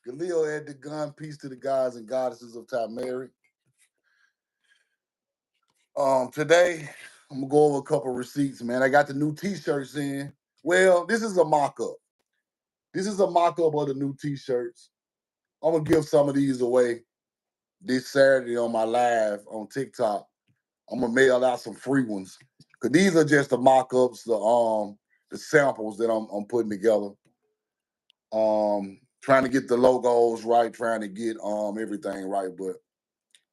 Galileo had the gun. Peace to the gods and goddesses of Mary. Today I'm gonna go over a couple receipts, man. I got the new T-shirts in. Well, this is a mock-up. This is a mock-up of the new T-shirts. I'm gonna give some of these away this Saturday on my live on TikTok. I'm gonna mail out some free ones because these are just the mock-ups, the samples that I'm putting together. Trying to get the logos right, trying to get everything right. But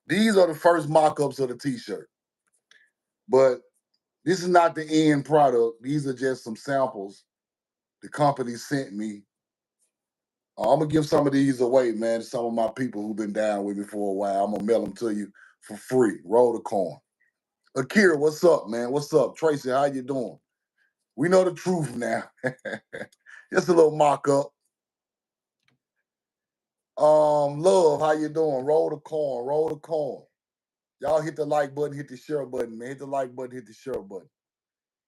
these are the first mock-ups of the T-shirt. But this is not the end product. These are just some samples the company sent me. I'm gonna give some of these away, man. To some of my people who've been down with me for a while. I'm gonna mail them to you for free. Roll the coin. Akira, what's up, man? What's up? Tracy, how you doing? We know the truth now. Just a little mock-up. Love, how you doing? Roll the coin, roll the coin. Y'all hit the like button, hit the share button, man. Hit the like button, hit the share button.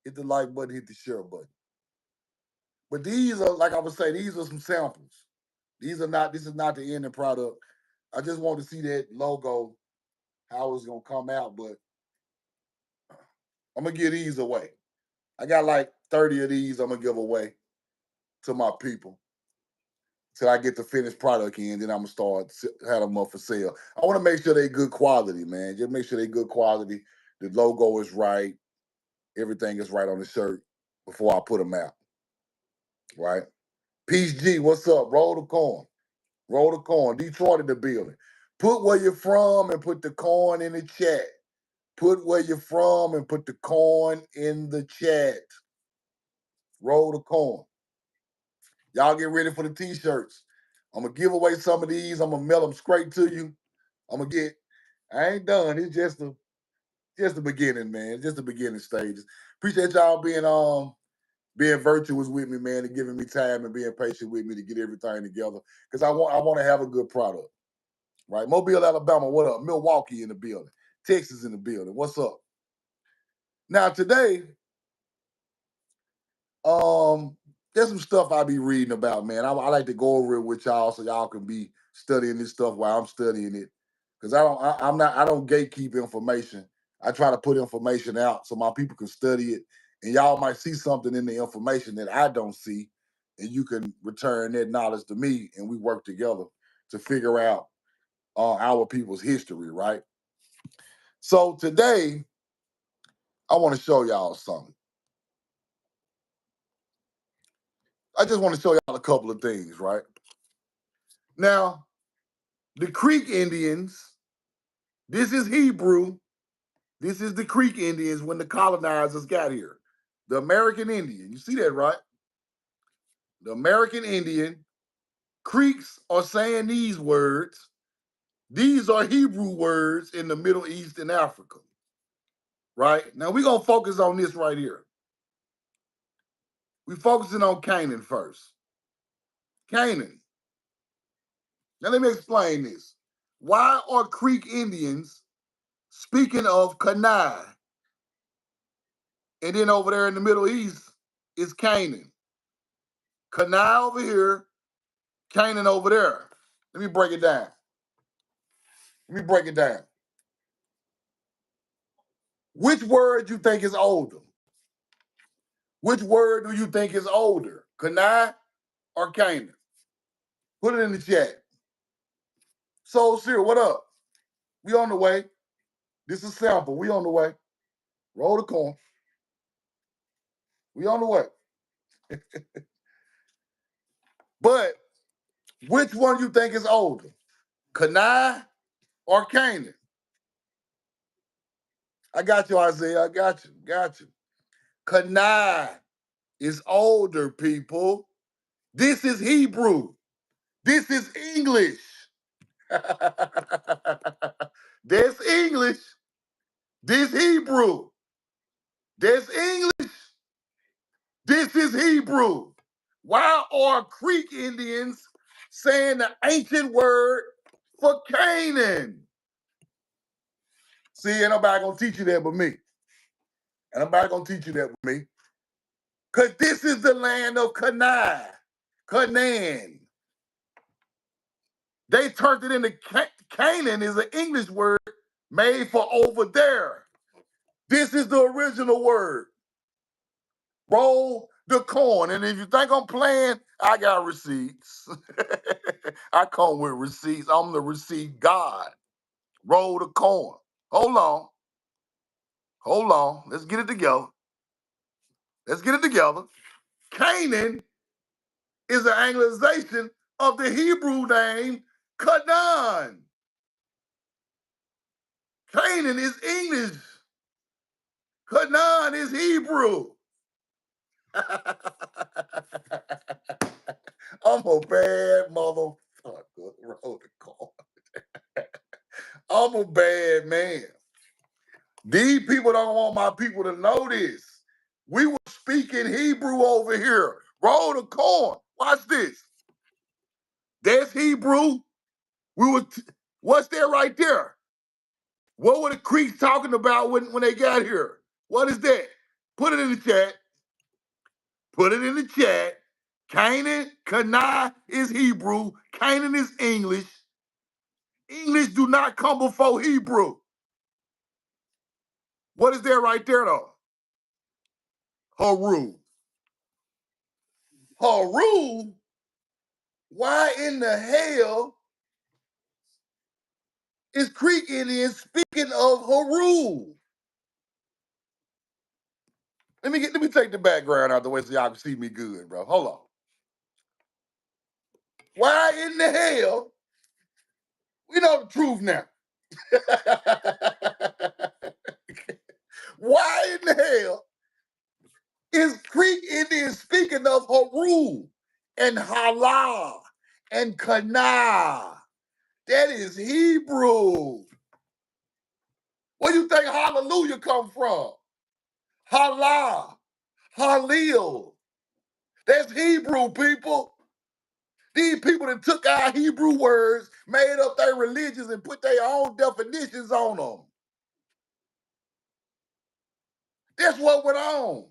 Hit the like button, hit the share button. But these are, like I was saying, these are some samples. This is not the ending product. I just want to see that logo, how it's gonna come out, but I'm gonna give these away. I got like 30 of these I'm gonna give away to my people till I get the finished product in. Then I'm gonna start have them up for sale. I want to make sure they good quality, man. Just make sure they good quality. The logo is right. Everything is right on the shirt before I put them out. Right? Peace G, what's up? Roll the coin. Roll the coin. Detroit in the building. Put where you're from and put the coin in the chat. Put where you're from and put the coin in the chat. Roll the coin. Y'all get ready for the T-shirts. I'm going to give away some of these. I'm going to mail them straight to you. I ain't done. It's just the beginning, man. It's just the beginning stages. Appreciate y'all being virtuous with me, man, and giving me time and being patient with me to get everything together. Because I want to have a good product. Right? Mobile, Alabama, what up? Milwaukee in the building. Texas in the building. What's up? Now today, there's some stuff I be reading about, man. I like to go over it with y'all so y'all can be studying this stuff while I'm studying it. Because I don't gatekeep information. I try to put information out so my people can study it. And y'all might see something in the information that I don't see, and you can return that knowledge to me, and we work together to figure out our people's history, right? So today, I want to show y'all something. I just want to show y'all a couple of things, right? Now, the Creek Indians, this is Hebrew. This is the Creek Indians when the colonizers got here. The American Indian. You see that, right? The American Indian. Creeks are saying these words. These are Hebrew words in the Middle East and Africa. Right? Now, we're going to focus on this right here. We're focusing on Canaan first. Canaan. Now, let me explain this. Why are Creek Indians speaking of Kenaan? And then over there in the Middle East is Canaan. Kenaan over here, Canaan over there. Let me break it down. Which word you think is older? Which word do you think is older? Kenaan or Canaan? Put it in the chat. Soul Seer, what up? We on the way. This is sample. We on the way. Roll the coin. We on the way. But which one you think is older? Kenaan or Canaan? I got you, Isaiah. I got you. Kenaan is older, people. This is Hebrew. This is English. There's English. This Hebrew. There's English. This is Hebrew. Why are Creek Indians saying the ancient word for Canaan? See, ain't nobody gonna teach you that but me. And nobody gonna teach you that with me. Because this is the land of Canaan. Canaan. They turned it into Canaan is an English word made for over there. This is the original word. Roll the corn. And if you think I'm playing, I got receipts. I come with receipts. I'm the receipt God. Roll the corn. Hold on. Hold on. Let's get it together. Let's get it together. Canaan is an anglicization of the Hebrew name Canaan. Canaan is English. Canaan is Hebrew. I'm a bad motherfucker. Roll the corn. I'm a bad man. These people don't want my people to know this. We were speaking Hebrew over here. Roll the corn. Watch this. There's Hebrew. What's there right there? What were the Creeks talking about when they got here? What is that? Put it in the chat. Put it in the chat. Canaan, Kenaan is Hebrew. Canaan is English. English do not come before Hebrew. What is there right there though? Haru. Haru? Why in the hell is Creek Indian speaking of Haru? Let me take the background out the way so y'all can see me good, bro. Hold on. Why in the hell? We know the truth now. Why in the hell is Creek Indian speaking of Haru and Hala and Kana? That is Hebrew. Where do you think hallelujah come from? Hala, Halil. That's Hebrew, people. These people that took our Hebrew words, made up their religions, and put their own definitions on them. That's what went on.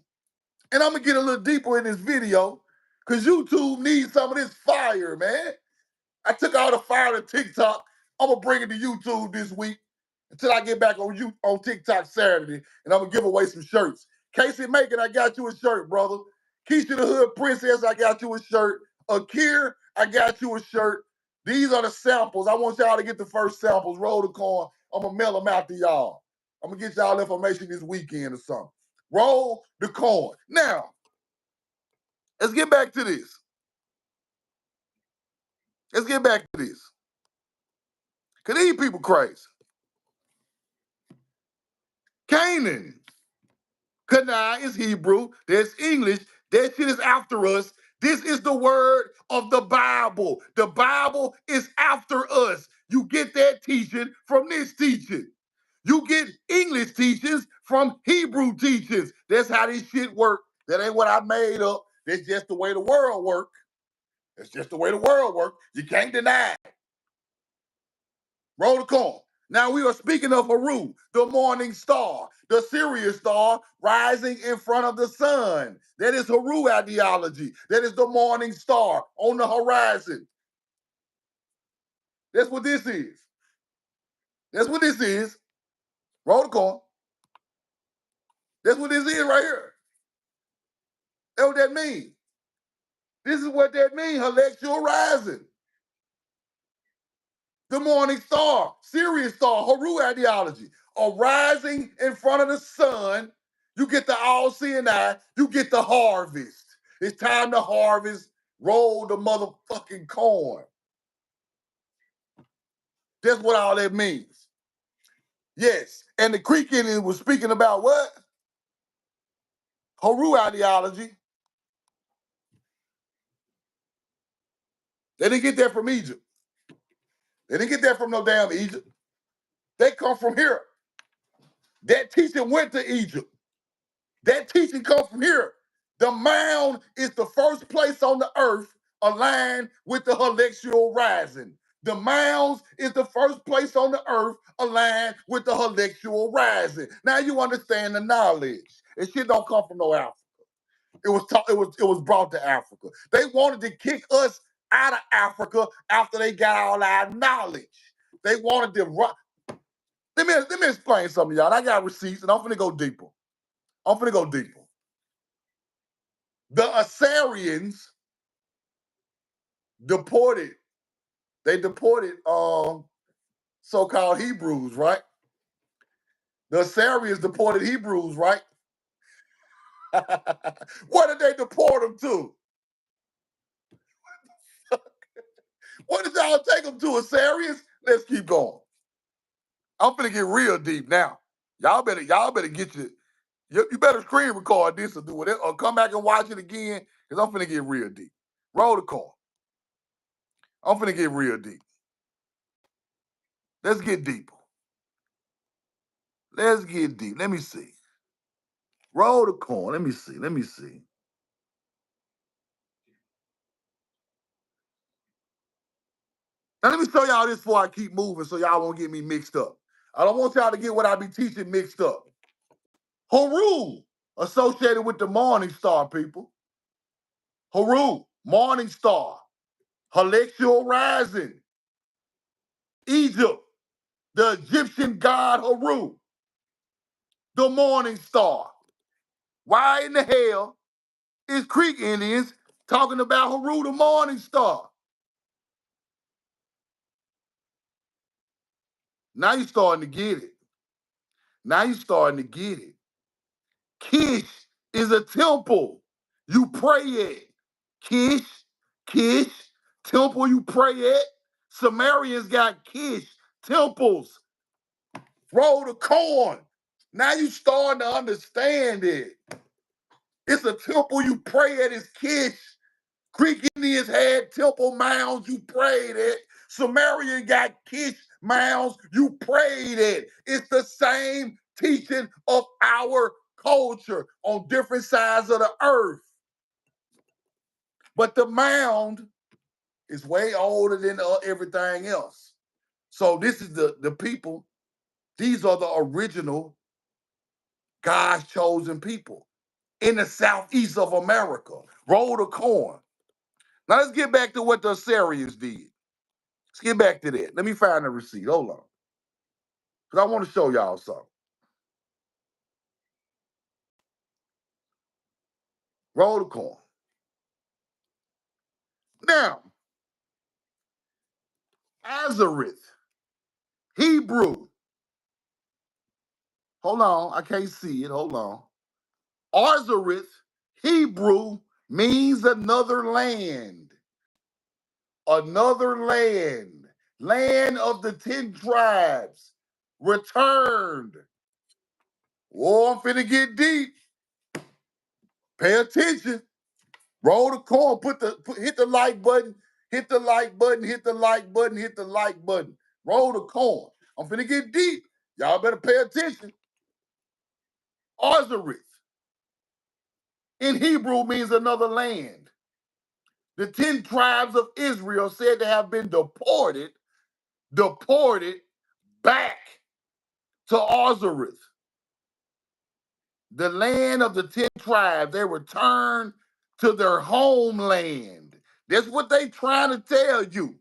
And I'm going to get a little deeper in this video because YouTube needs some of this fire, man. I took all the fire to TikTok. I'm going to bring it to YouTube this week until I get back on TikTok Saturday, and I'm going to give away some shirts. Casey Macon, I got you a shirt, brother. Keisha the Hood Princess, I got you a shirt. Akir, I got you a shirt. These are the samples. I want y'all to get the first samples. Roll the corn. I'm going to mail them out to y'all. I'm going to get y'all information this weekend or something. Roll the corn. Now, let's get back to this. Let's get back to this. Because these people crazy. Canaan. Kenaan is Hebrew. There's English. That shit is after us. This is the word of the Bible. The Bible is after us. You get that teaching from this teaching. You get English teachings from Hebrew teachings. That's how this shit work. That ain't what I made up. That's just the way the world work. That's just the way the world work. You can't deny it. Roll the corn. Now we are speaking of Haru, the morning star, the Sirius star rising in front of the sun. That is Haru ideology. That is the morning star on the horizon. That's what this is. That's what this is. Roll the corn. That's what this is right here. That's what that means. This is what that means, Celestial rising. The morning star, Sirius star, Haru ideology, arising in front of the sun. You get the all-seeing eye, you get the harvest. It's time to harvest, roll the motherfucking corn. That's what all that means. Yes, and the Creek Indian was speaking about what? Haru ideology. They didn't get that from Egypt. They didn't get that from no damn Egypt. They come from here. That teaching went to Egypt. That teaching comes from here. The mound is the first place on the earth aligned with the celestial rising. The mounds is the first place on the earth aligned with the celestial rising. Now you understand the knowledge. It shit don't come from no Africa. It was brought to Africa. They wanted to kick us out of Africa after they got all our knowledge. They wanted to run. Let me explain something, y'all. I got receipts, and I'm finna go deeper. The Assyrians deported. They deported so-called Hebrews, right? The Assyrians deported Hebrews, right? Where did they deport them to? What did y'all take them to? Assyrians? Let's keep going. I'm finna get real deep now. Y'all better get you better screen record this or do whatever, or come back and watch it again, because I'm finna get real deep. Roll the call. I'm finna get real deep. Let's get deeper. Let's get deep. Let me see. Roll the corn. Let me see. Now let me show y'all this before I keep moving so y'all won't get me mixed up. I don't want y'all to get what I be teaching mixed up. Haru, associated with the morning star, people. Haru, morning star. Celestial rising. Egypt, the Egyptian god Haru, the morning star. Why in the hell is Creek Indians talking about Haru, the morning star? Now you're starting to get it. Kish is a temple you pray at. Kish, temple you pray at. Sumerians got Kish, temples. Roll the corn. Now you starting to understand it. It's a temple you pray at. It's Kish. Greek Indians had temple mounds you prayed at. Sumerian got Kish mounds you prayed at. It's the same teaching of our culture on different sides of the earth. But the mound is way older than everything else. So this is the people. These are the original God's chosen people in the southeast of America. Roll the corn. Now let's get back to what the Assyrians did. Let's get back to that. Let me find the receipt. Hold on. Because I want to show y'all something. Roll the corn. Now, Arzareth, Hebrew. Hold on. I can't see it. Hold on. Arzareth, Hebrew, means another land. Another land. Land of the 10 tribes. Returned. Oh, I'm finna get deep. Pay attention. Roll the corn. Hit the like button. Hit the like button. Hit the like button. Hit the like button. Roll the corn. I'm finna get deep. Y'all better pay attention. Arzareth in Hebrew means another land. The 10 tribes of Israel said to have been deported back to Arzareth, the land of the 10 tribes. They returned to their homeland. That's what they trying to tell you.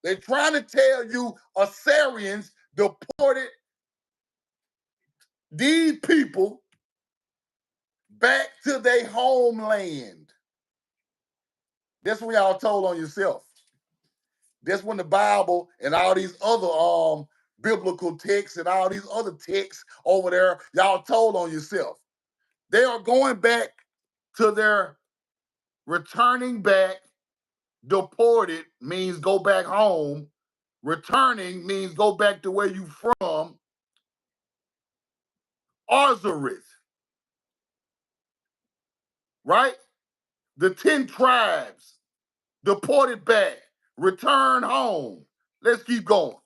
They're trying to tell you Assyrians deported these people back to their homeland. That's what y'all told on yourself. That's when the Bible and all these other biblical texts and all these other texts over there, y'all told on yourself. They are going back to their returning back. Deported means go back home. Returning means go back to where you from. Arzareth, right? The 10 tribes deported back, return home. Let's keep going.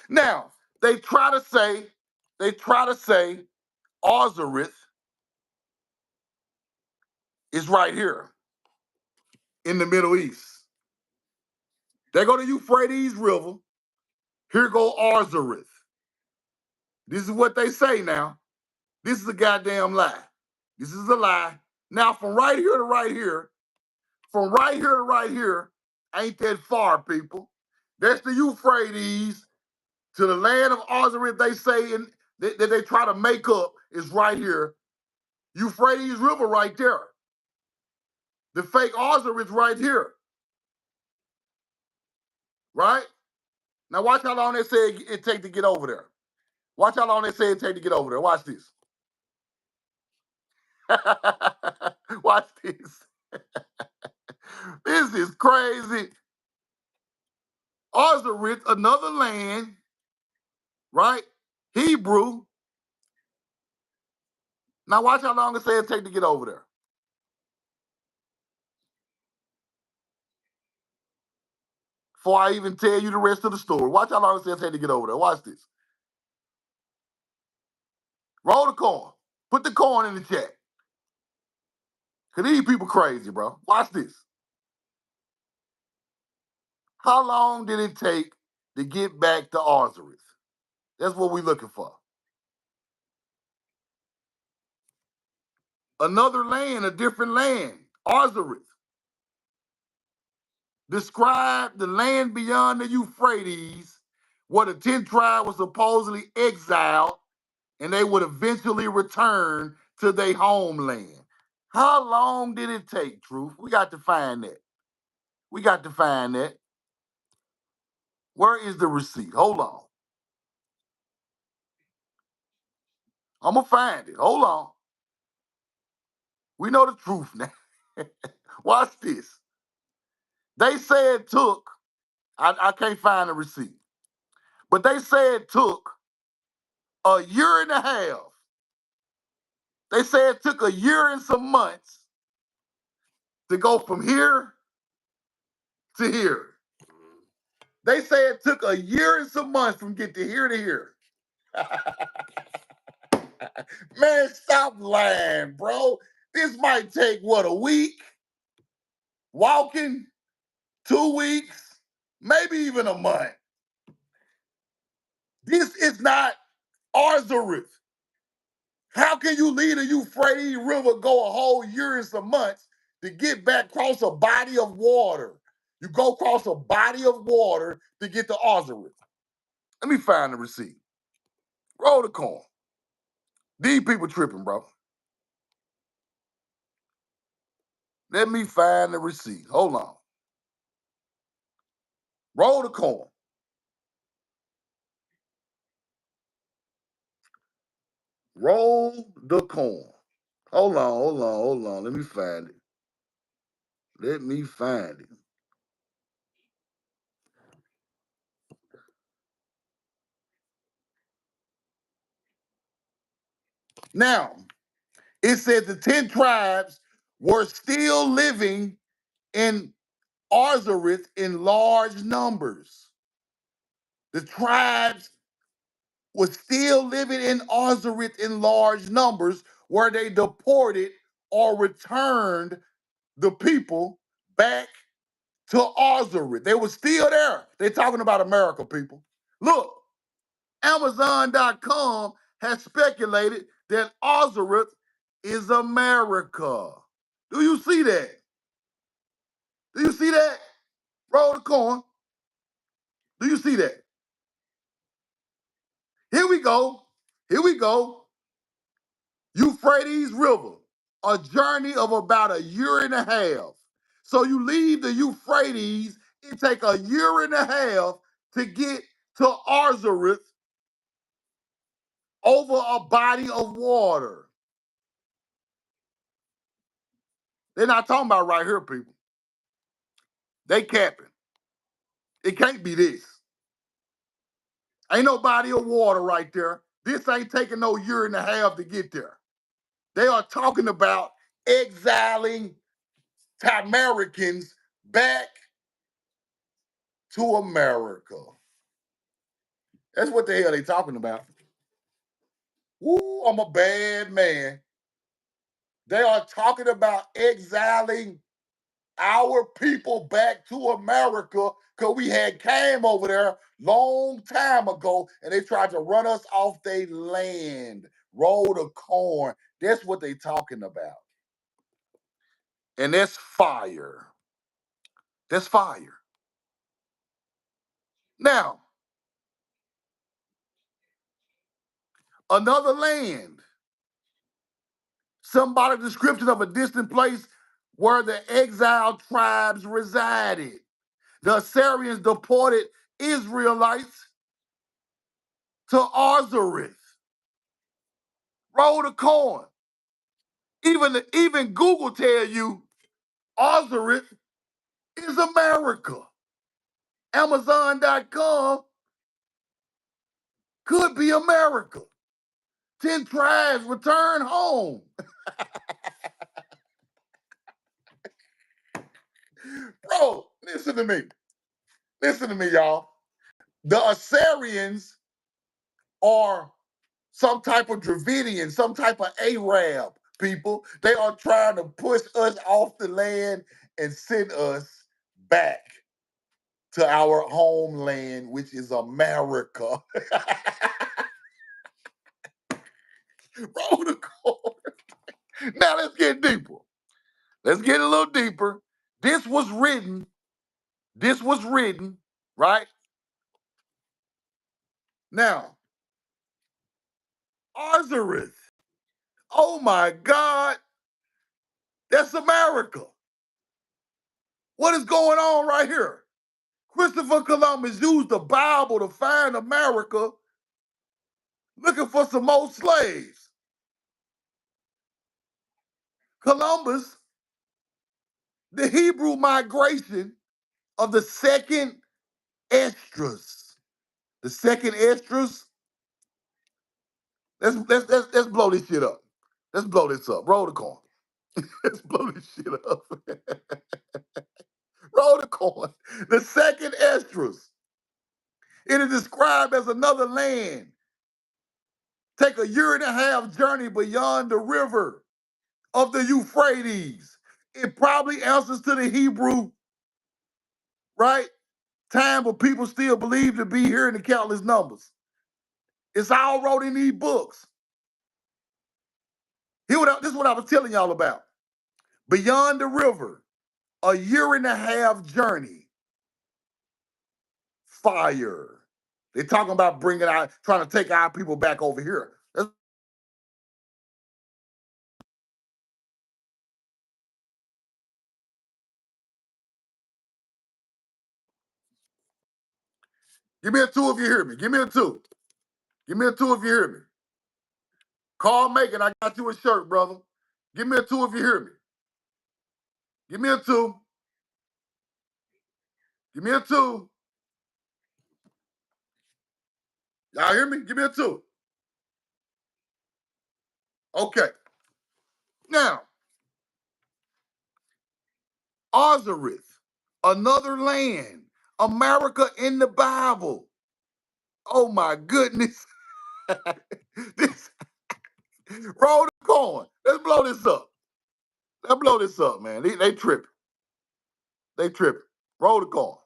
Now, they try to say Arzareth is right here in the Middle East. They go to Euphrates River. Here go Arzareth. This is what they say now. This is a goddamn lie. This is a lie. Now, from right here to right here, Ain't that far, people. That's the Euphrates to the land of Arzareth, they say, and that they try to make up is right here. Euphrates River right there. The fake Arzareth right here. Right? Now watch how long they say it take to get over there. Watch how long they say it take to get over there. Watch this. Watch this. This is crazy. Arzareth, another land, right? Hebrew. Now watch how long it say it take to get over there. Before I even tell you the rest of the story. Watch how long it say it take to get over there. Watch this. Roll the coin. Put the coin in the chat. Cause these people crazy, bro. Watch this. How long did it take to get back to Arzareth? That's what we're looking for. Another land, a different land, Arzareth. Describe the land beyond the Euphrates, where the 10 tribes were supposedly exiled, and they would eventually return to their homeland. How long did it take, Truth? We got to find that. We got to find that. Where is the receipt? Hold on. I'm going to find it. Hold on. We know the truth now. Watch this. They say it took, I can't find the receipt, but they say it took a year and a half. They say it took a year and some months to go from here to here. They say it took a year and some months from get to here. Man, stop lying, bro. This might take, what, a week? Walking? 2 weeks? Maybe even a month. This is not Arzareth. How can you leave the Euphrates River, go a whole year and some months to get back across a body of water? You go across a body of water to get to Arzareth. Let me find the receipt. Roll the coin. These people tripping, bro. Let me find the receipt. Hold on. Roll the coin. Roll the coin. Hold on. Let me find it. Let me find it. Now, it says the 10 tribes were still living in Arzareth in large numbers. The tribes were still living in Arzareth in large numbers, where they deported or returned the people back to Arzareth. They were still there. They're talking about America, people. Look, Amazon.com has speculated that Arzareth is America. Do you see that? Do you see that? Roll the coin. Do you see that? Here we go. Here we go. Euphrates River, a journey of about a year and a half. So you leave the Euphrates, it take a year and a half to get to Arzareth over a body of water. They're not talking about right here, people. They capping. It can't be this. Ain't no body of water right there. This ain't taking no year and a half to get there. They are talking about exiling Americans back to America. That's what the hell they talking about. Woo, I'm a bad man. They are talking about exiling our people back to America because we had came over there long time ago and they tried to run us off their land, roll the corn. That's what they talking about. And that's fire. That's fire. Now, another land, somebody description of a distant place where the exiled tribes resided. The Assyrians deported Israelites to Arzareth. Roll the coin. Even Google tell you Arzareth is America. Amazon.com could be America. 10 tribes return home. Bro, listen to me. Listen to me, y'all. The Assyrians are some type of Dravidian, some type of Arab people. They are trying to push us off the land and send us back to our homeland, which is America. Roll the cord. Now let's get deeper. Let's get a little deeper. This was written, right? Now, Arzareth. Oh my God, that's America. What is going on right here? Christopher Columbus used the Bible to find America looking for some more slaves. Columbus, the Hebrew migration of the second estrus. The second estrus, let's blow this shit up. Let's blow this up. Roll the coin. Let's blow this shit up. Roll the coin. The second estrus. It is described as another land. Take a year and a half journey beyond the river of the Euphrates. It probably answers to the Hebrew, right? Time where people still believe to be here in the countless numbers. It's all wrote in these books. This is what I was telling y'all about. Beyond the river, a year and a half journey. Fire. They're talking about trying to take our people back over here. Give me a two if you hear me. Give me a two. Give me a two if you hear me. Carl Macon, I got you a shirt, brother. Give me a two if you hear me. Give me a two. Give me a two. Y'all hear me? Give me a two. Okay. Now, Arzareth, another land, America in the Bible. Oh my goodness. This, roll the coin. Let's blow this up. Let's blow this up, man. They tripping. They tripping. Roll the coin.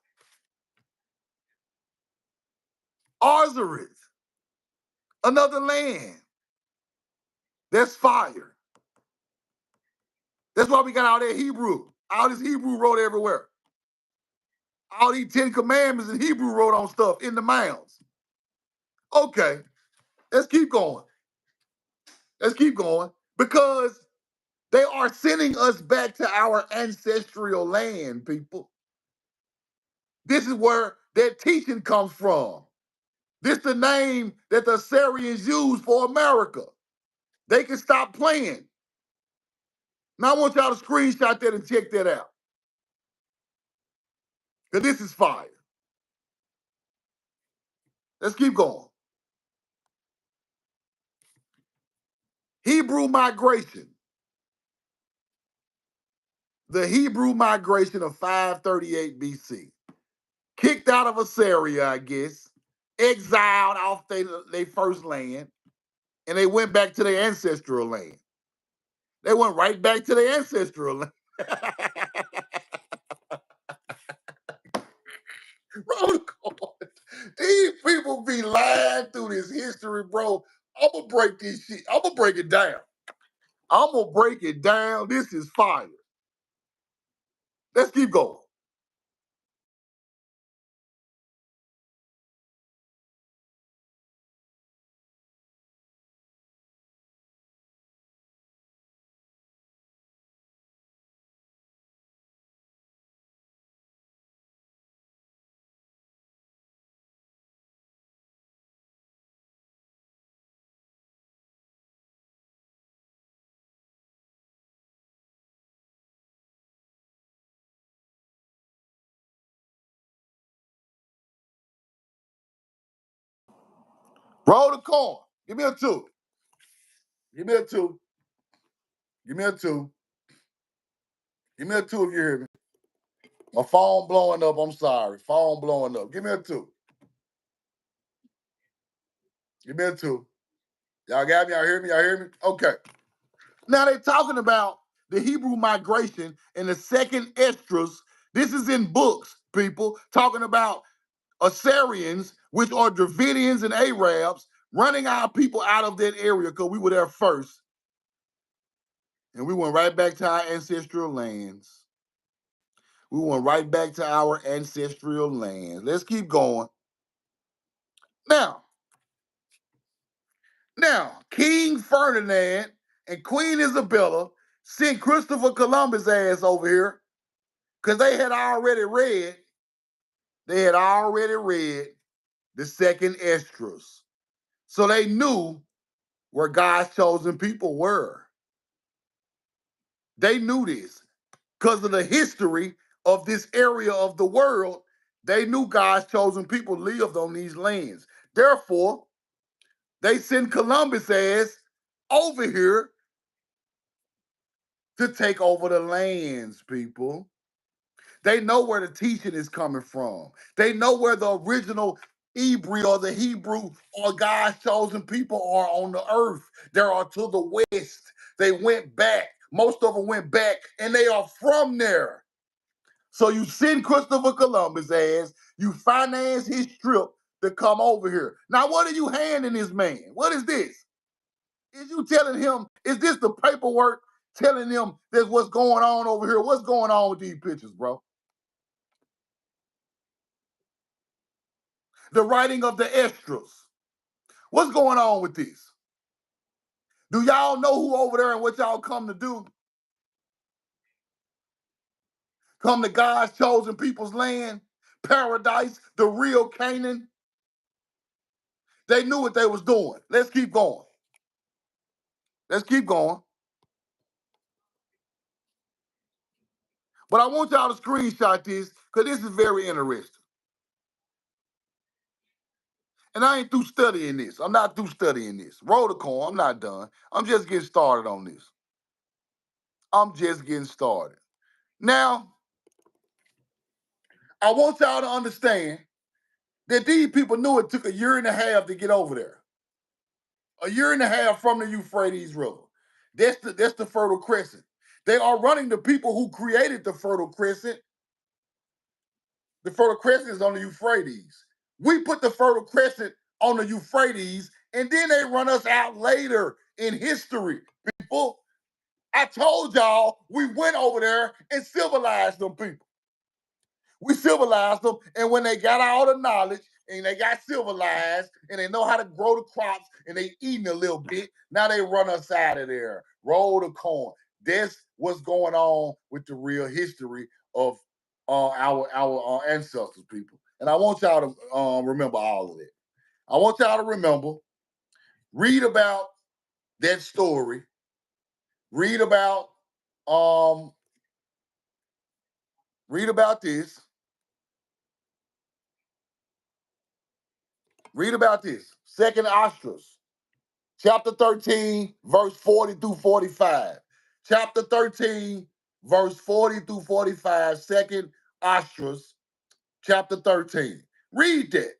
Arzareth, another land. That's fire. That's why we got all that Hebrew. All this Hebrew wrote everywhere. All these 10 commandments in Hebrew wrote on stuff in the Mounds. Okay, let's keep going. Let's keep going. Because they are sending us back to our ancestral land, people. This is where that teaching comes from. This is the name that the Assyrians used for America. They can stop playing. Now I want y'all to screenshot that and check that out. Because this is fire. Let's keep going. Hebrew migration. The Hebrew migration of 538 BC. Kicked out of Assyria, I guess. Exiled off their first land. And they went back to their ancestral land. They went right back to their ancestral land. Bro, these people be lying through this history, bro. I'm gonna break this shit. I'm gonna break it down. I'm gonna break it down. This is fire. Let's keep going. Roll the coin. Give me a 2. Give me a 2. Give me a 2. Give me a 2 if you hear me. My phone blowing up. I'm sorry. Phone blowing up. Give me a 2. Give me a 2. Y'all got me? Y'all hear me? Y'all hear me? Okay. Now they're talking about the Hebrew migration in the second Esdras. This is in books, people, talking about Assyrians, which are Dravidians and Arabs, running our people out of that area because we were there first. And we went right back to our ancestral lands. We went right back to our ancestral lands. Let's keep going. Now, King Ferdinand and Queen Isabella sent Christopher Columbus' ass over here because they had already read the second Esdras. So they knew where God's chosen people were. They knew this because of the history of this area of the world. They knew God's chosen people lived on these lands. Therefore, they send Columbus ass over here to take over the lands, people. They know where the teaching is coming from. They know where the original Hebrew or the Hebrew or God's chosen people are on the earth. They are to the west. They went back. Most of them went back, and they are from there. So you send Christopher Columbus ass, you finance his trip to come over here. Now, what are you handing this man? What is this? Is you telling him, is this the paperwork telling him that's what's going on over here? What's going on with these pictures, bro? The writing of the Esdras. What's going on with this? Do y'all know who over there and what y'all come to do? Come to God's chosen people's land, paradise, the real Canaan. They knew what they was doing. Let's keep going. Let's keep going. But I want y'all to screenshot this because this is very interesting. And I ain't through studying this. I'm not through studying this. Roll the coin. I'm not done. I'm just getting started on this. I'm just getting started. Now, I want y'all to understand that these people knew it took a year and a half to get over there. A year and a half from the Euphrates River. That's the Fertile Crescent. They are running the people who created the Fertile Crescent. The Fertile Crescent is on the Euphrates. We put the Fertile Crescent on the Euphrates, and then they run us out later in history. People, I told y'all we went over there and civilized them people. We civilized them, and when they got all the knowledge and they got civilized and they know how to grow the crops and they eating a little bit, now they run us out of there. Roll the coin. That's what's going on with the real history of our ancestors, people. And I want y'all to remember all of it. I want y'all to remember, read about that story, read about this. Read about this. Second Ostros, chapter 13, verse 40 through 45. Chapter 13, verse 40 through 45, second Ostros, chapter 13. Read that.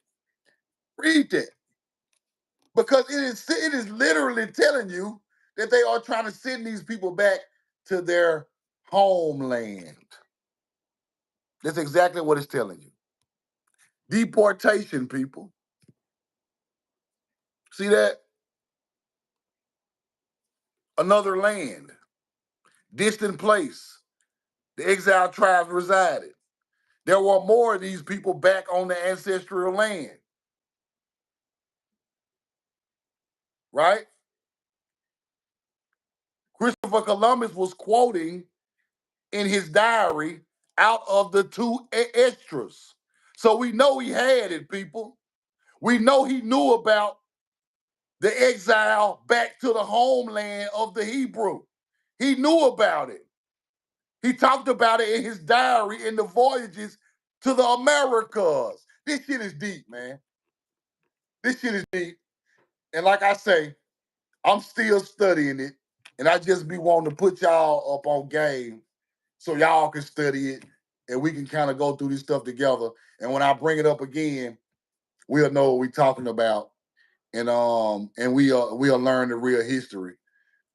Read that. Because it is literally telling you that they are trying to send these people back to their homeland. That's exactly what it's telling you. Deportation, people. See that? Another land, distant place. The exiled tribes resided. There were more of these people back on the ancestral land. Right? Christopher Columbus was quoting in his diary out of the two extras. So we know he had it, people. We know he knew about the exile back to the homeland of the Hebrew. He knew about it. He talked about it in his diary in the voyages to the Americas. This shit is deep, man. This shit is deep. And like I say, I'm still studying it, and I just be wanting to put y'all up on game so y'all can study it, and we can kind of go through this stuff together. And when I bring it up again, we'll know what we're talking about, and we'll learn the real history.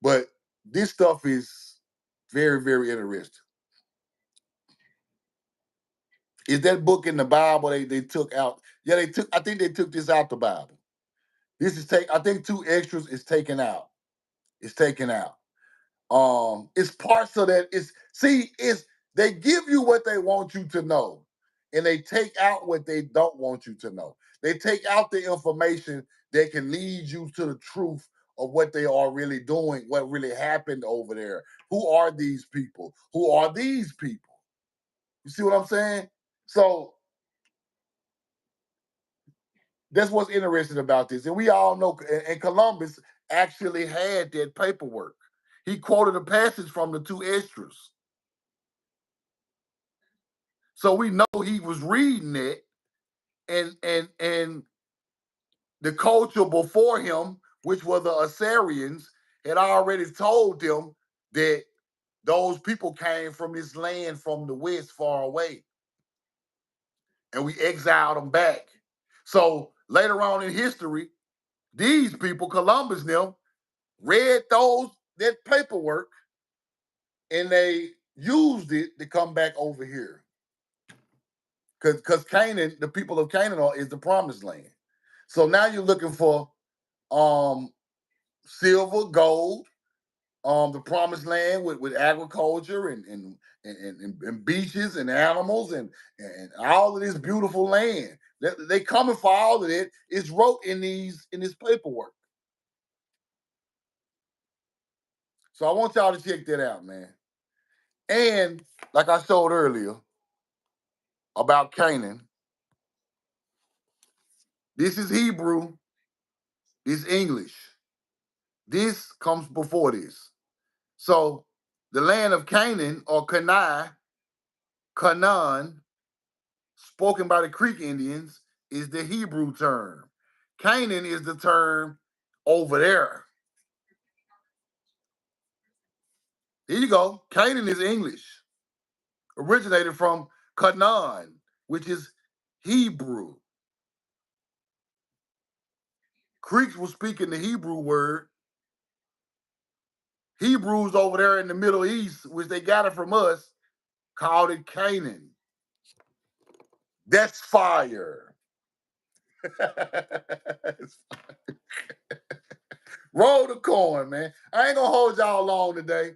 But this stuff is very, very interesting. Is that book in the Bible they took out? Yeah, they took. I think they took this out the Bible. This is take. I think two extras is taken out. It's taken out. It's parts of that. It's they give you what they want you to know, and they take out what they don't want you to know. They take out the information that can lead you to the truth of what they are really doing, what really happened over there. Who are these people? Who are these people? You see what I'm saying? So that's what's interesting about this. And we all know, and Columbus actually had that paperwork. He quoted a passage from the two extras. So we know he was reading it, and the culture before him, which were the Assyrians, had already told them that those people came from this land from the west far away. And we exiled them back. So later on in history, these people, Columbus and them, read that paperwork, and they used it to come back over here. Because Canaan, the people of Canaan is the promised land. So now you're looking for um silver, gold, the promised land with agriculture and beaches and animals and all of this beautiful land. They coming for all of it. It's wrote in this paperwork. So I want y'all to check that out, man. And like I showed earlier about Canaan, this is Hebrew, this English. This comes before this. So the land of Canaan or Canaan, spoken by the Creek Indians, is the Hebrew term. Canaan is the term over there. Here you go. Canaan is English, originated from Canaan, which is Hebrew. Creeks were speaking the Hebrew word. Hebrews over there in the Middle East, which they got it from us, called it Canaan. That's fire. Roll the coin, man. I ain't gonna hold y'all long today.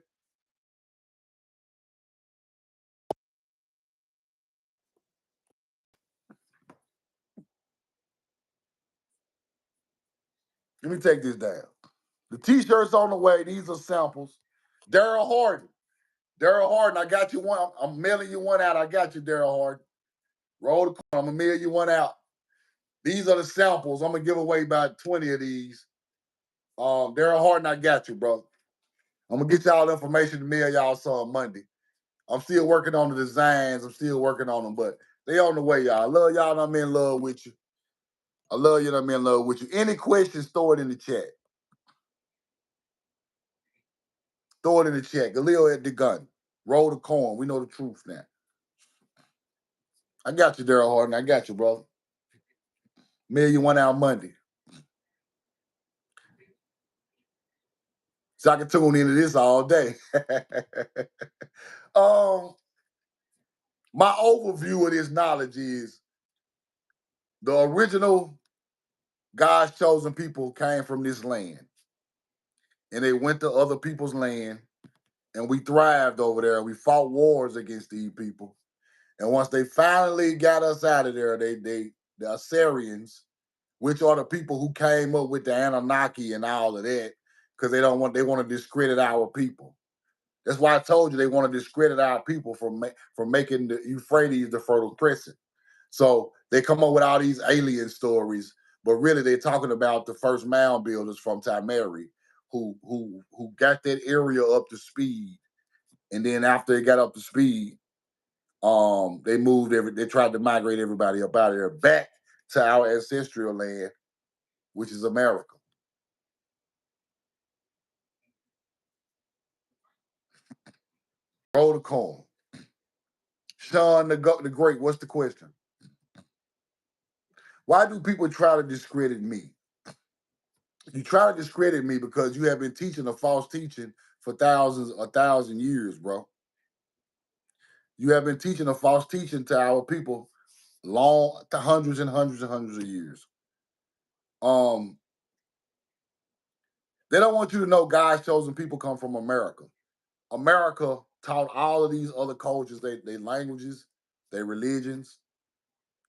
Let me take this down. The t-shirts on the way. These are samples. Daryl Harden. Daryl Harden, I got you one. I'm mailing you one out. I got you, Daryl Harden. Roll the coin. I'm gonna mail you one out. These are the samples. I'm gonna give away about 20 of these. Daryl Harden, I got you, bro. I'm gonna get y'all information to mail y'all some Monday. I'm still working on the designs. I'm still working on them, but they on the way, y'all. I love y'all, and I'm in love with you. I love you, and I'm in love with you. Any questions, throw it in the chat. Throw it in the chat. Galil at the gun. Roll the coin. We know the truth now. I got you, Daryl Harden. I got you, bro. Mail you one out Monday. So I can tune into this all day. um, my overview of this knowledge is the original God's chosen people came from this land. And they went to other people's land, and we thrived over there. We fought wars against these people. And once they finally got us out of there, the Assyrians, which are the people who came up with the Anunnaki and all of that, because they want to discredit our people. That's why I told you they want to discredit our people from making the Euphrates the Fertile Crescent. So they come up with all these alien stories, but really they're talking about the first mound builders from Timeri who got that area up to speed. And then after they got up to speed, they tried to migrate everybody up out of there back to our ancestral land, which is America. Roll the coin. Sean the Great, what's the question? Why do people try to discredit me? You try to discredit me because you have been teaching a false teaching for a thousand years, bro. You have been teaching a false teaching to our people to hundreds and hundreds and hundreds of years. They don't want you to know God's chosen people come from America. America taught all of these other cultures, their languages, their religions.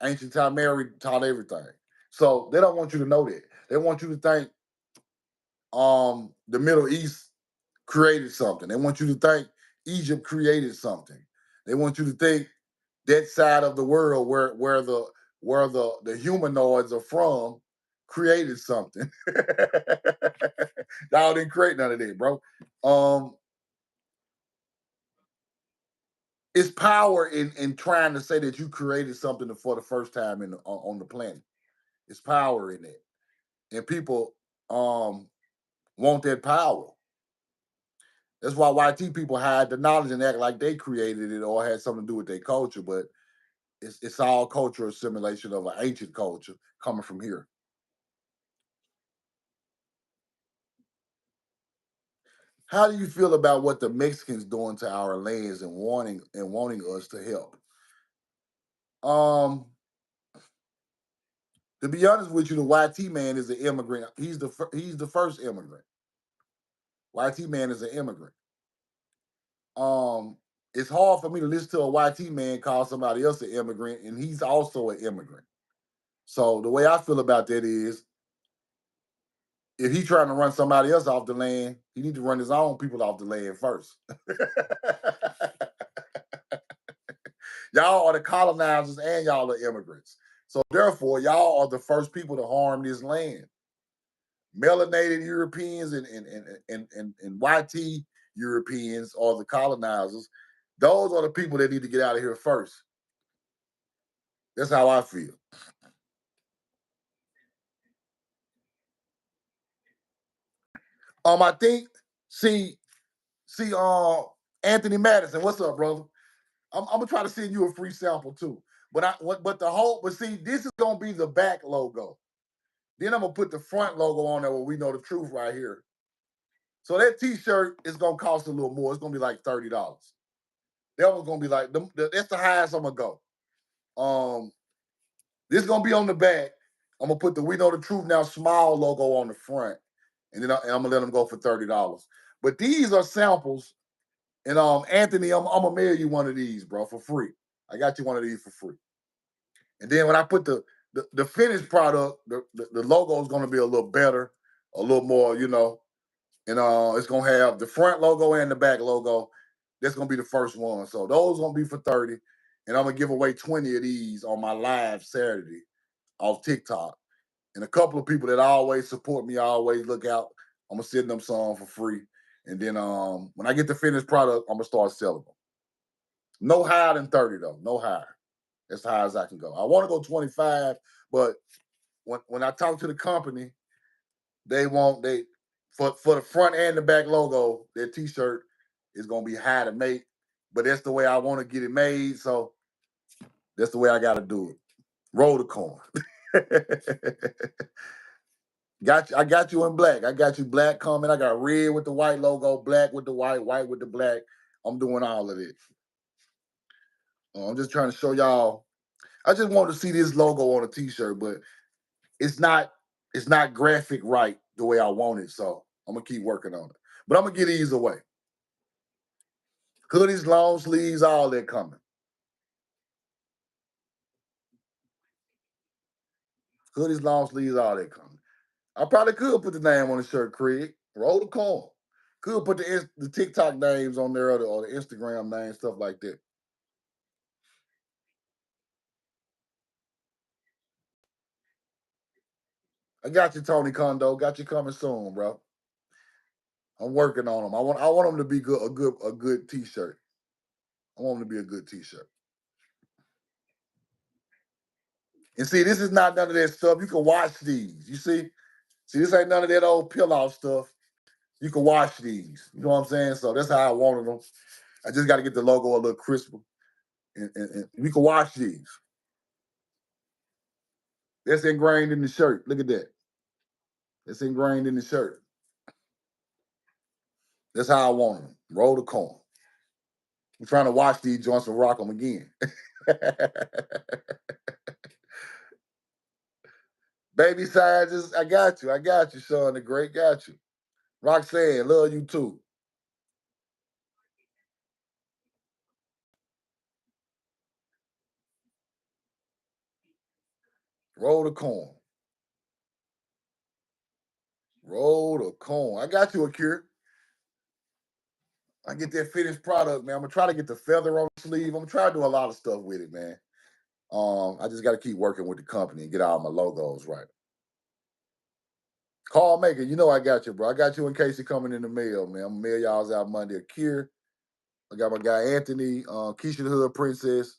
Ancient time Mary taught everything. So they don't want you to know that. They want you to think the Middle East created something. They want you to think Egypt created something. They want you to think that side of the world where the humanoids are from created something. Y'all didn't create none of that, bro. It's power in trying to say that you created something for the first time on the planet. It's power in it, and people want that power. That's why YT people hide the knowledge and act like they created it or had something to do with their culture, but it's all cultural assimilation of an ancient culture coming from here. How do you feel about what the Mexicans doing to our lands and wanting us to help? Um, to be honest with you, the YT man is an immigrant. He's the first immigrant. YT man is an immigrant. It's hard for me to listen to a YT man call somebody else an immigrant, and he's also an immigrant. So the way I feel about that is, if he's trying to run somebody else off the land, he need to run his own people off the land first. Y'all are the colonizers and y'all are immigrants. So therefore, y'all are the first people to harm this land. Melanated Europeans and YT Europeans are the colonizers. Those are the people that need to get out of here first. That's how I feel. I think, see, Anthony Madison, what's up, brother? I'm gonna try to send you a free sample too. But see, this is gonna be the back logo. Then I'm gonna put the front logo on there where we know the truth right here. So that T-shirt is gonna cost a little more. It's gonna be like $30. That one's gonna be like that's the highest I'm gonna go. This is gonna be on the back. I'm gonna put the We Know the Truth Now small logo on the front, and then I'm gonna let them go for $30. But these are samples, and Anthony, I'm gonna mail you one of these, bro, for free. I got you one of these for free. And then when I put the finished product, the logo is gonna be a little better, a little more, and it's gonna have the front logo and the back logo. That's gonna be the first one. So those gonna be for 30, and I'm gonna give away 20 of these on my live Saturday off TikTok. And a couple of people that always support me, always look out. I'm gonna send them some for free, and then when I get the finished product, I'm gonna start selling them. No higher than 30 though. No higher. As high as I can go. I want to go 25, but when I talk to the company, they want for the front and the back logo, their T-shirt is gonna be high to make, but that's the way I want to get it made. So that's the way I got to do it. Roll the coin. I got you in black. I got you black coming. I got red with the white logo, black with the white, white with the black. I'm doing all of it. I'm just trying to show y'all. I just want to see this logo on a T-shirt, but it's not graphic right the way I want it. So I'm gonna keep working on it. But I'm gonna get these away. Hoodies, long sleeves, all that coming. Hoodies, long sleeves, all that coming. I probably could put the name on the shirt, Craig. Roll the coin. Could put the TikTok names on there or the Instagram names, stuff like that. I got you, Tony Kondo. Got you coming soon, bro. I'm working on them. I want them to be good, a good T-shirt. I want them to be a good T-shirt. And see, this is not none of that stuff. You can watch these. You see, this ain't none of that old pill off stuff. You can watch these. You know what I'm saying? So that's how I wanted them. I just got to get the logo a little crisper, and we can wash these. That's ingrained in the shirt. Look at that. That's ingrained in the shirt. That's how I want them. Roll the corn. I'm trying to wash these joints and rock them again. Baby sizes, I got you. I got you, Sean the Great. Got you. Roxanne, love you too. Roll the corn. Roll the corn. I got you, Akira. I get that finished product, man. I'm gonna try to get the feather on the sleeve. I'm gonna try to do a lot of stuff with it, man. I just got to keep working with the company and get all my logos right. Call maker, you know I got you, bro. I got you in case you're coming in the mail, man. I'm gonna mail y'all's out Monday. Akira. I got my guy Anthony, Keisha the Hood Princess.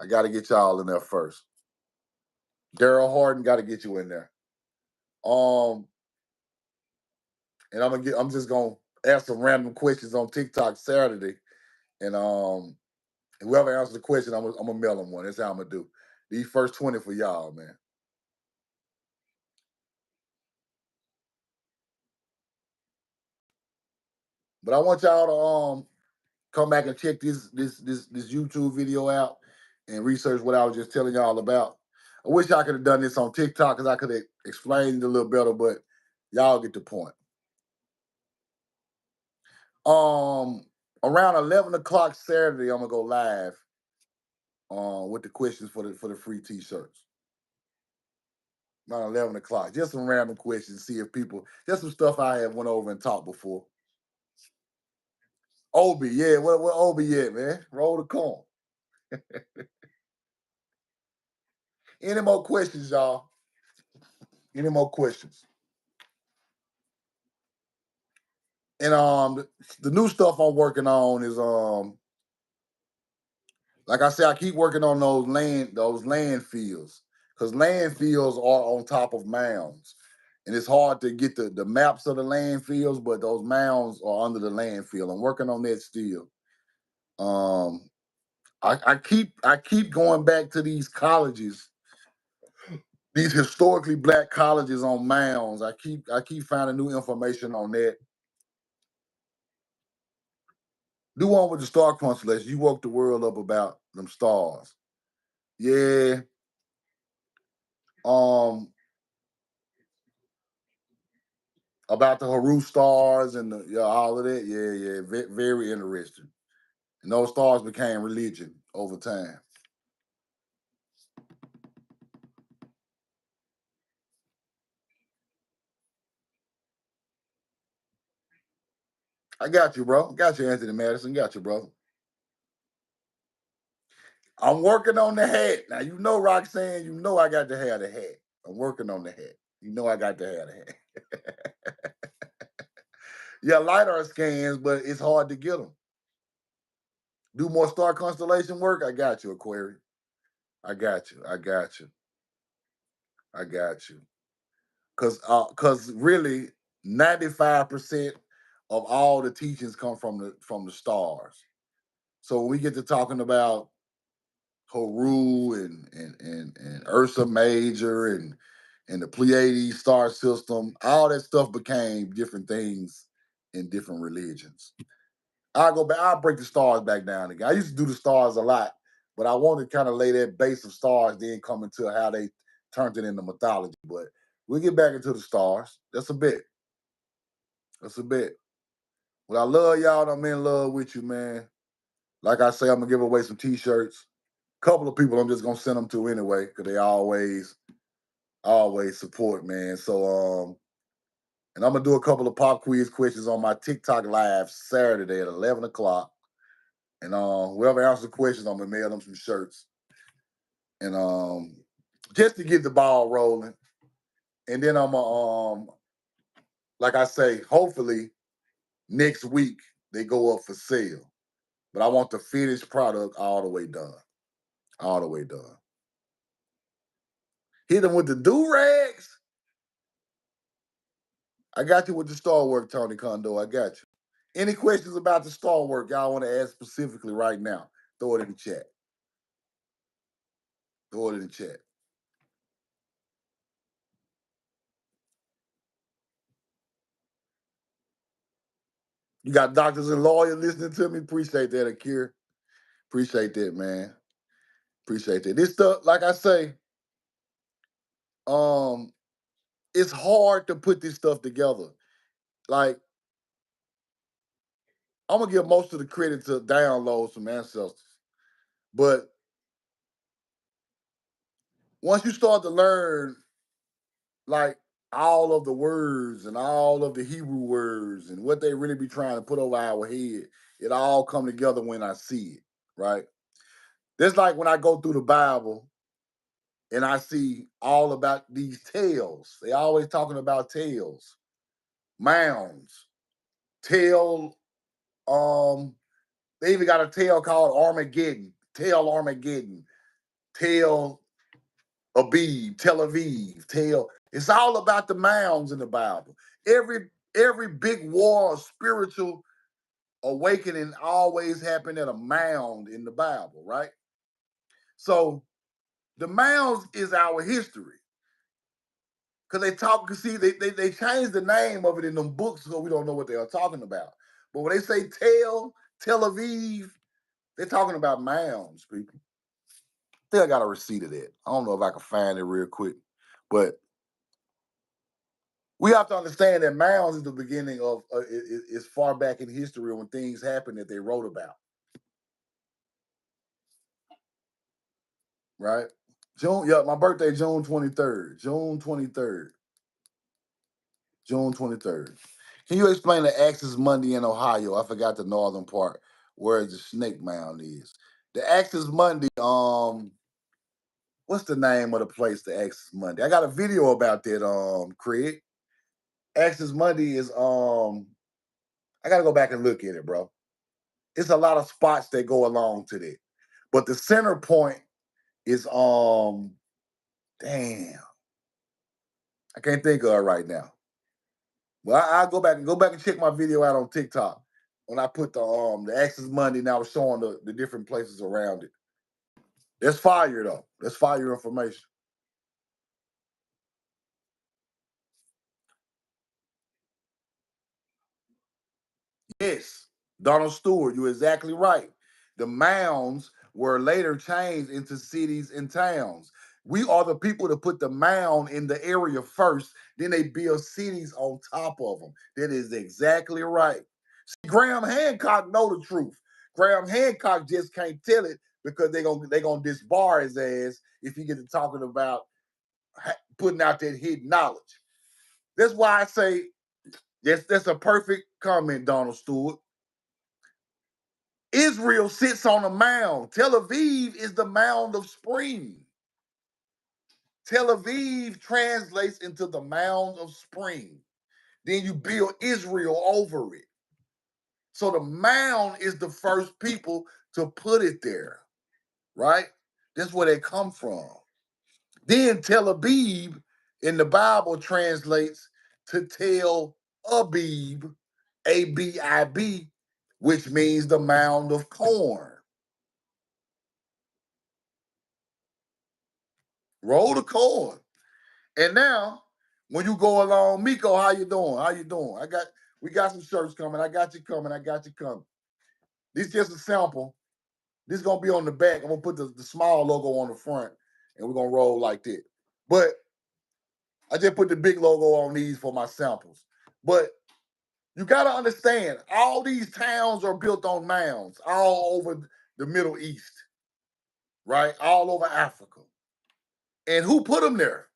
I got to get y'all in there first. Daryl Harden got to get you in there. Um, and I'm just gonna ask some random questions on TikTok Saturday, and whoever answers the question, I'm gonna mail them one. That's how I'm gonna do. These first 20 for y'all, man. But I want y'all to come back and check this YouTube video out and research what I was just telling y'all about. I wish I could have done this on TikTok because I could have explained it a little better, but y'all get the point. Um, Around 11 o'clock Saturday, I'm gonna go live with the questions for the free t-shirts. Around 11 o'clock. Just some random questions, see if people, just some stuff I have went over and talked before. Obi, yeah, what Obi at, man? Roll the corn. Any more questions, y'all? Any more questions? And the new stuff I'm working on is like I said, I keep working on those landfills because landfills are on top of mounds, and it's hard to get the maps of the landfills, but those mounds are under the landfill. I'm working on that still. Um, I keep going back to these colleges, these historically black colleges on mounds. I keep finding new information on that. Do one with the star constellation. You woke the world up about them stars. Yeah. Um, about the Haru stars and all of that. Yeah, yeah. Very interesting. And those stars became religion over time. I got you, bro. Got you, Anthony Madison. Got you, bro. I'm working on the hat. Now you know, Roxanne, you know I got to have the hat. I'm working on the hat. You know I got to have the hat. Yeah, LiDAR scans, but it's hard to get them. Do more star constellation work? I got you, Aquarius. I got you. I got you. I got you. Cause really 95% of all the teachings come from the stars. So when we get to talking about Haru and Ursa Major and the Pleiades star system, all that stuff became different things in different religions. I'll go back, I'll break the stars back down again. I used to do the stars a lot, but I wanted to kind of lay that base of stars, then come into how they turned it into mythology. But we'll get back into the stars. That's a bit. That's a bit. Well, I love y'all. And I'm in love with you, man. Like I say, I'm gonna give away some t-shirts. Couple of people I'm just gonna send them to anyway, because they always support, man. So and I'm gonna do a couple of pop quiz questions on my TikTok live Saturday at 11 o'clock. And whoever answers the questions, I'm gonna mail them some shirts. And just to get the ball rolling. And then I'm like I say, hopefully next week they go up for sale. But I want the finished product all the way done. All the way done. Hit them with the do-rags. I got you with the star work, Tony Kondo. I got you. Any questions about the star work y'all want to ask specifically right now? Throw it in the chat. Throw it in the chat. You got doctors and lawyers listening to me. Appreciate that, Akira. Appreciate that, man. Appreciate that. This stuff, like I say, it's hard to put this stuff together. Like, I'm gonna give most of the credit to downloads from ancestors. But once you start to learn, like, all of the words and all of the Hebrew words and what they really be trying to put over our head, it all come together when I see it, right? That's like when I go through the Bible and I see all about these tales. They always talking about tales, mounds, tale. They even got a tale called Armageddon, tale Armageddon, tale Abib, Tel Aviv, tale. It's all about the mounds in the Bible. Every big war or spiritual awakening always happened at a mound in the Bible, right? So the mounds is our history. Because they talk, see, they changed the name of it in them books so we don't know what they are talking about. But when they say Tel Aviv, they're talking about mounds, people. I think I got a receipt of that. I don't know if I can find it real quick. But we have to understand that mounds is the beginning of, is far back in history when things happened that they wrote about. Right? My birthday, June 23rd. June 23rd. June 23rd. Can you explain the Axis Monday in Ohio? I forgot the northern part where the Snake Mound is. The Axis Monday, what's the name of the place, the Axis Monday? I got a video about that, Craig. Axis Monday is, I gotta go back and look at it, bro. It's a lot of spots that go along to that. But the center point is, damn. I can't think of it right now. Well, I'll go back and check my video out on TikTok when I put the Axis Monday and I was showing the different places around it. That's fire though. That's fire information. Yes, Donald Stewart, you're exactly right. The mounds were later changed into cities and towns. We are the people that put the mound in the area first, then they build cities on top of them. That is exactly right. See, Graham Hancock know the truth. Graham Hancock just can't tell it because they gonna disbar his ass if he get to talking about putting out that hidden knowledge. That's why I say that's a perfect comment, Donald Stewart. Israel sits on a mound. Tel Aviv is the mound of spring. Tel Aviv translates into the mound of spring. Then you build Israel over it. So the mound is the first people to put it there, right? That's where they come from. Then Tel Aviv in the Bible translates to Tel Abib, Abib, which means the mound of corn. Roll the corn. And now, when you go along, Miko, how you doing? How you doing? We got some shirts coming. I got you coming. I got you coming. This is just a sample. This is gonna be on the back. I'm gonna put the small logo on the front, and we're gonna roll like that. But I just put the big logo on these for my samples. But you gotta understand, all these towns are built on mounds all over the Middle East, right? All over Africa. And who put them there?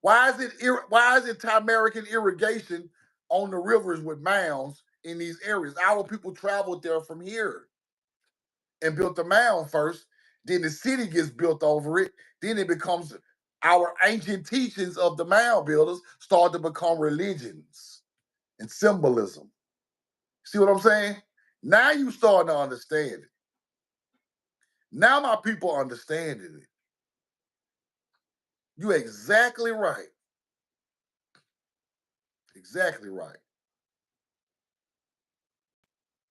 Why is it American irrigation on the rivers with mounds in these areas? Our people traveled there from here and built the mound first. Then the city gets built over it. Then it becomes our ancient teachings of the mound builders start to become religions and symbolism. See what I'm saying? Now you starting to understand it. Now my people understanding it. You're exactly right. Exactly right.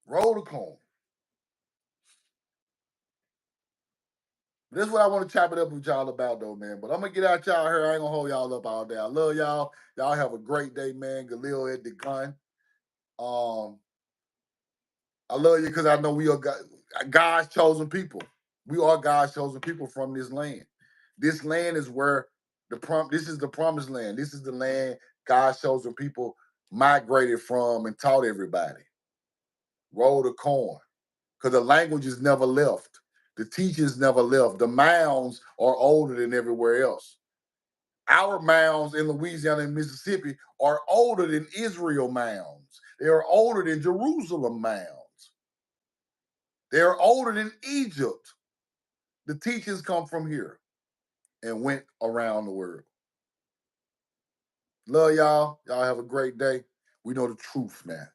Roll the corn. This is what I want to chop it up with y'all about, though, man. But I'm gonna get out y'all here. I ain't gonna hold y'all up all day. I love y'all. Y'all have a great day, man. Galil at the gun. I love you because I know we are God's chosen people. We are God's chosen people from this land. This land is where this is the promised land. This is the land God's chosen people migrated from and taught everybody. Roll the corn. Because the languages never left. The teachings never left. The mounds are older than everywhere else. Our mounds in Louisiana and Mississippi are older than Israel mounds. They are older than Jerusalem mounds. They are older than Egypt. The teachings come from here and went around the world. Love y'all. Y'all have a great day. We know the truth, man.